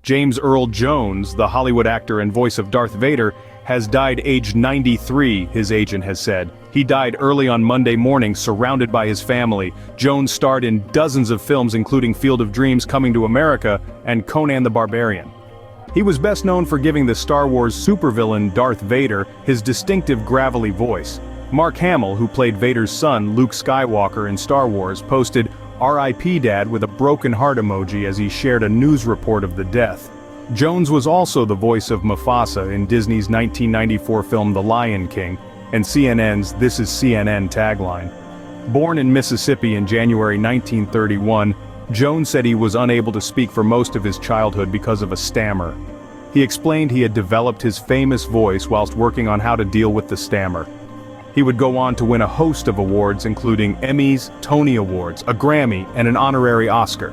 James Earl Jones, the Hollywood actor and voice of Darth Vader, has died aged 93, his agent has said. He died early on Monday morning, surrounded by his family. Jones starred in dozens of films including Field of Dreams, Coming to America, and Conan the Barbarian. He was best known for giving the Star Wars supervillain Darth Vader his distinctive gravelly voice. Mark Hamill, who played Vader's son, Luke Skywalker in Star Wars, posted "R.I.P. Dad" with a broken heart emoji as he shared a news report of the death. Jones was also the voice of Mufasa in Disney's 1994 film The Lion King, and CNN's "This is CNN" tagline. Born in Mississippi in January 1931, Jones said he was unable to speak for most of his childhood because of a stammer. He explained he had developed his famous voice whilst working on how to deal with the stammer. He would go on to win a host of awards including Emmys, Tony Awards, a Grammy, and an honorary Oscar.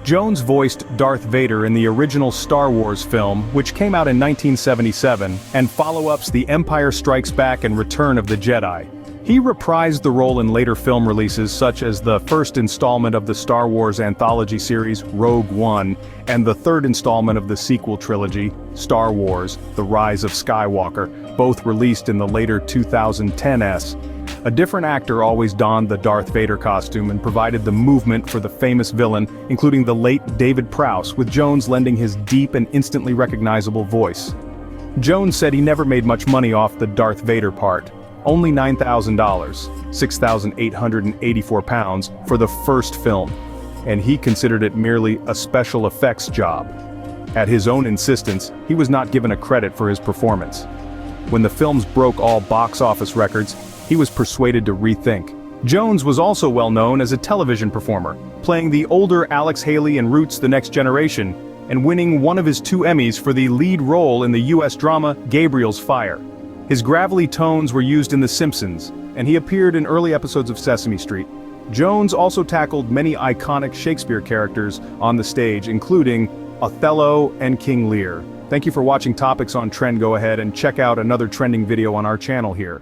Jones voiced Darth Vader in the original Star Wars film, which came out in 1977, and follow-ups The Empire Strikes Back and Return of the Jedi. He reprised the role in later film releases such as the first installment of the Star Wars anthology series, Rogue One, and the third installment of the sequel trilogy, Star Wars: The Rise of Skywalker, both released in the later 2010s. A different actor always donned the Darth Vader costume and provided the movement for the famous villain, including the late David Prowse, with Jones lending his deep and instantly recognizable voice. Jones said he never made much money off the Darth Vader part. Only $9,000, £6,884 for the first film, and he considered it merely a special effects job. At his own insistence, he was not given a credit for his performance. When the films broke all box office records, he was persuaded to rethink. Jones was also well known as a television performer, playing the older Alex Haley in Roots: The Next Generation, and winning one of his 2 Emmys for the lead role in the US drama Gabriel's Fire. His gravelly tones were used in The Simpsons, and he appeared in early episodes of Sesame Street. Jones also tackled many iconic Shakespeare characters on the stage, including Othello and King Lear. Thank you for watching Topics on Trend. Go ahead and check out another trending video on our channel here.